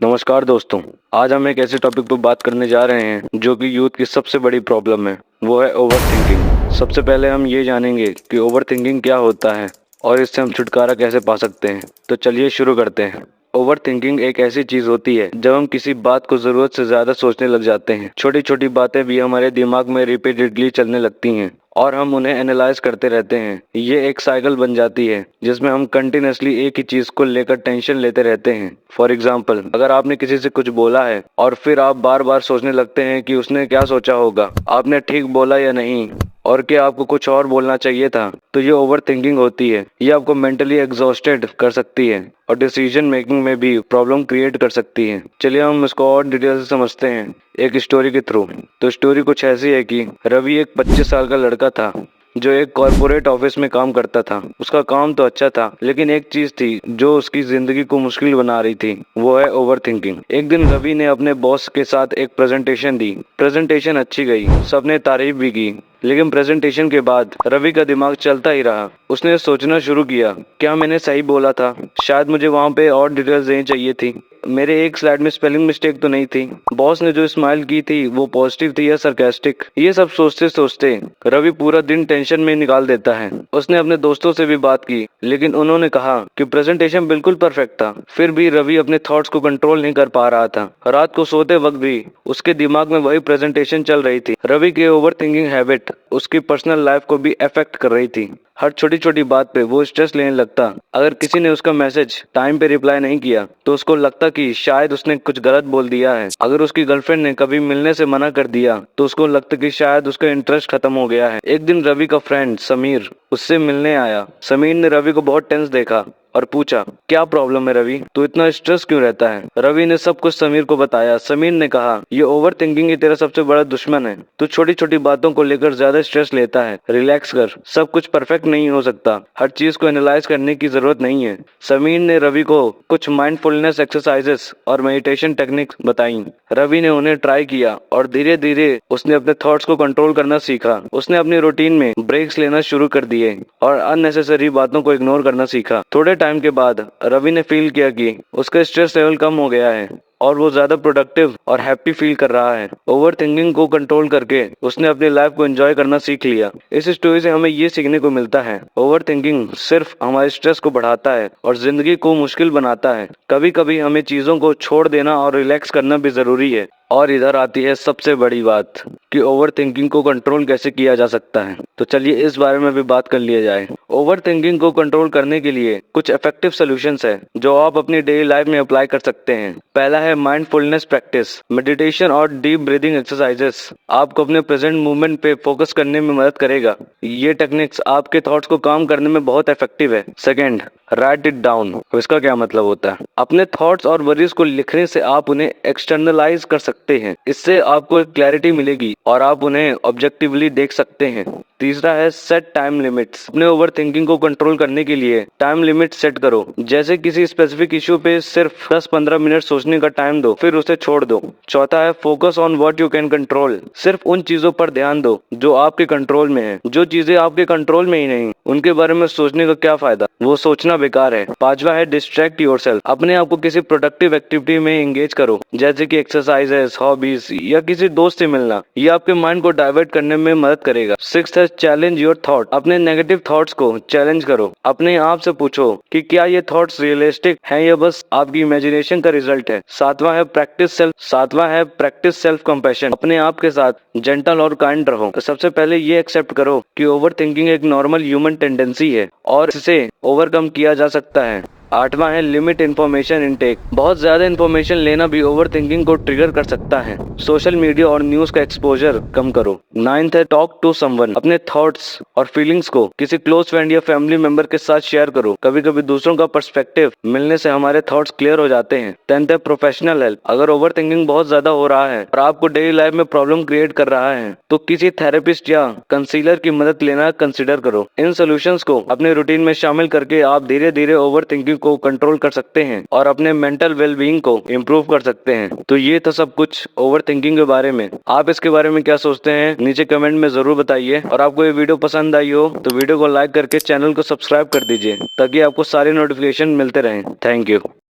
नमस्कार दोस्तों। आज हम एक ऐसे टॉपिक पर बात करने जा रहे हैं जो कि यूथ की सबसे बड़ी प्रॉब्लम है, वो है ओवर थिंकिंग। सबसे पहले हम ये जानेंगे कि ओवर थिंकिंग क्या होता है और इससे हम छुटकारा कैसे पा सकते हैं। तो चलिए शुरू करते हैं। ओवर थिंकिंग एक ऐसी चीज होती है जब हम किसी बात को जरूरत से ज्यादा सोचने लग जाते हैं। छोटी छोटी बातें भी हमारे दिमाग में रिपीटेडली चलने लगती हैं और हम उन्हें एनालाइज करते रहते हैं। ये एक साइकिल बन जाती है जिसमें हम कंटिन्यूसली एक ही चीज को लेकर टेंशन लेते रहते हैं। फॉर एग्जाम्पल, अगर आपने किसी से कुछ बोला है और फिर आप बार बार सोचने लगते हैं कि उसने क्या सोचा होगा, आपने ठीक बोला या नहीं, और क्या आपको कुछ और बोलना चाहिए था, तो ये ओवर थिंकिंग होती है। ये आपको मेंटली एग्जॉस्टेड कर सकती है और डिसीजन मेकिंग में भी प्रॉब्लम क्रिएट कर सकती है। चलिए हम इसको और डिटेल से समझते हैं एक स्टोरी के थ्रू। तो स्टोरी कुछ ऐसी है कि रवि एक 25 साल का लड़का था जो एक कॉर्पोरेट ऑफिस में काम करता था। उसका काम तो अच्छा था, लेकिन एक चीज थी जो उसकी जिंदगी को मुश्किल बना रही थी, वो है ओवर थिंकिंग। एक दिन रवि ने अपने बॉस के साथ एक प्रेजेंटेशन दी। प्रेजेंटेशन अच्छी गई, सबने तारीफ भी की, लेकिन प्रेजेंटेशन के बाद रवि का दिमाग चलता ही रहा। उसने सोचना शुरू किया, क्या मैंने सही बोला था? शायद मुझे वहाँ पे और डिटेल्स देनी चाहिए थी। मेरे एक स्लाइड में स्पेलिंग मिस्टेक तो नहीं थी? बॉस ने जो स्माइल की थी वो पॉजिटिव थी या सरकास्टिक? ये सब सोचते सोचते रवि पूरा दिन टेंशन में निकाल देता है। उसने अपने दोस्तों से भी बात की, लेकिन उन्होंने कहा कि प्रेजेंटेशन बिल्कुल परफेक्ट था। फिर भी रवि अपने थॉट्स को कंट्रोल नहीं कर पा रहा था। रात को सोते वक्त भी उसके दिमाग में वही प्रेजेंटेशन चल रही थी। रवि की ओवर थिंकिंग हैबिट उसकी पर्सनल लाइफ को भी अफेक्ट कर रही थी। हर छोटी छोटी बात पे वो स्ट्रेस लेने लगता। अगर किसी ने उसका मैसेज टाइम पे रिप्लाई नहीं किया तो उसको लगता कि शायद उसने कुछ गलत बोल दिया है। अगर उसकी गर्लफ्रेंड ने कभी मिलने से मना कर दिया तो उसको लगता कि शायद उसका इंटरेस्ट खत्म हो गया है। एक दिन रवि का फ्रेंड समीर उससे मिलने आया। समीर ने रवि को बहुत टेंस देखा और पूछा, क्या प्रॉब्लम है रवि, तू इतना स्ट्रेस क्यों रहता है? रवि ने सब कुछ समीर को बताया। समीर ने कहा, ये ओवर थिंकिंग ही तेरा सबसे बड़ा दुश्मन है। तू छोटी छोटी बातों को लेकर ज्यादा स्ट्रेस लेता है। रिलैक्स कर, सब कुछ परफेक्ट नहीं हो सकता, हर चीज को एनालाइज करने की जरूरत नहीं है। समीर ने रवि को कुछ माइंडफुलनेस एक्सरसाइजेस और मेडिटेशन टेक्निक्स बताई। रवि ने उन्हें ट्राई किया और धीरे धीरे उसने अपने थॉट्स को कंट्रोल करना सीखा। उसने अपनी रूटीन में ब्रेक्स लेना शुरू कर दिए और अननेसेसरी बातों को इग्नोर करना सीखा। थोड़े टाइम के बाद रवि ने फील किया कि उसका स्ट्रेस लेवल कम हो गया है और वो ज्यादा प्रोडक्टिव और हैप्पी फील कर रहा है। ओवर थिंकिंग को कंट्रोल करके उसने अपनी लाइफ को एंजॉय करना सीख लिया। इस स्टोरी से हमें ये सीखने को मिलता है, ओवर थिंकिंग सिर्फ हमारे स्ट्रेस को बढ़ाता है और जिंदगी को मुश्किल बनाता है। कभी कभी हमें चीजों को छोड़ देना और रिलैक्स करना भी जरूरी है। और इधर आती है सबसे बड़ी बात कि ओवर थिंकिंग को कंट्रोल कैसे किया जा सकता है। तो चलिए इस बारे में भी बात कर लिया जाए। ओवर थिंकिंग को कंट्रोल करने के लिए कुछ इफेक्टिव सॉल्यूशंस है जो आप अपनी डेली लाइफ में अप्लाई कर सकते हैं। पहला है माइंडफुलनेस प्रैक्टिस। मेडिटेशन और डीप ब्रीदिंग एक्सरसाइजेस आपको अपने प्रेजेंट मूवमेंट पे फोकस करने में मदद करेगा। ये टेक्निक्स आपके थॉट्स को काम करने में बहुत इफेक्टिव है। Second, right it down. इसका क्या मतलब होता है? अपने थॉट्स और वरीज को लिखने से आप उन्हें एक्सटर्नलाइज कर सकते हैं। इससे आपको एक क्लैरिटी मिलेगी और आप उन्हें ऑब्जेक्टिवली देख सकते हैं। तीसरा है सेट टाइम लिमिट्स। अपने ओवर थिंकिंग को कंट्रोल करने के लिए टाइम लिमिट सेट करो। जैसे किसी स्पेसिफिक इशू पे सिर्फ 10-15 मिनट सोचने का टाइम दो, फिर उसे छोड़ दो। चौथा है focus on what you can control. सिर्फ उन चीजों पर ध्यान दो जो आपके कंट्रोल में है। जो चीजें आपके कंट्रोल में ही नहीं, उनके बारे में सोचने का क्या फायदा, वो सोचना बेकार है। पांचवा है डिस्ट्रैक्ट योरसेल्फ। अपने आप को किसी प्रोडक्टिव एक्टिविटी में एंगेज करो, जैसे कि एक्सरसाइजेस, हॉबीज या किसी दोस्त से मिलना। ये आपके माइंड को डाइवर्ट करने में मदद करेगा। सिक्स्थ है चैलेंज योर थॉट। अपने नेगेटिव थॉट्स को चैलेंज करो। अपने आप से पूछो कि क्या ये थॉट्स रियलिस्टिक हैं या बस आपकी इमेजिनेशन का रिजल्ट है। सातवां है प्रैक्टिस सेल्फ कंपैशन। अपने आप के साथ जेंटल और काइंड रहो। तो सबसे पहले ये एक्सेप्ट करो कि ओवर थिंकिंग एक नॉर्मल ह्यूमन टेंडेंसी है और इसे ओवरकम किया जा सकता है। आठवां है लिमिट इन्फॉर्मेशन इनटेक। बहुत ज्यादा इन्फॉर्मेशन लेना भी ओवर थिंकिंग को ट्रिगर कर सकता है। सोशल मीडिया और न्यूज का एक्सपोजर कम करो। नाइन्थ है टॉक टू समवन। अपने थॉट्स और फीलिंग्स को किसी क्लोज फ्रेंड या फैमिली मेंबर के साथ शेयर करो। कभी कभी दूसरों का पर्सपेक्टिव मिलने से हमारे थॉट्स क्लियर हो जाते हैं। 10th है प्रोफेशनल हेल्प। अगर ओवर थिंकिंग बहुत ज्यादा हो रहा है और आपको डेली लाइफ में प्रॉब्लम क्रिएट कर रहा है तो किसी थेरेपिस्ट या कंसीलर की मदद लेना कंसिडर करो। इन सोल्यूशंस को अपने रूटीन में शामिल करके आप धीरे धीरे ओवर थिंकिंग को कंट्रोल कर सकते हैं और अपने मेंटल वेलबींग को इम्प्रूव कर सकते हैं। तो ये तो सब कुछ ओवर थिंकिंग के बारे में। आप इसके बारे में क्या सोचते हैं नीचे कमेंट में जरूर बताइए। और आपको ये वीडियो पसंद आई हो तो वीडियो को लाइक करके चैनल को सब्सक्राइब कर दीजिए ताकि आपको सारे नोटिफिकेशन मिलते रहें। Thank you.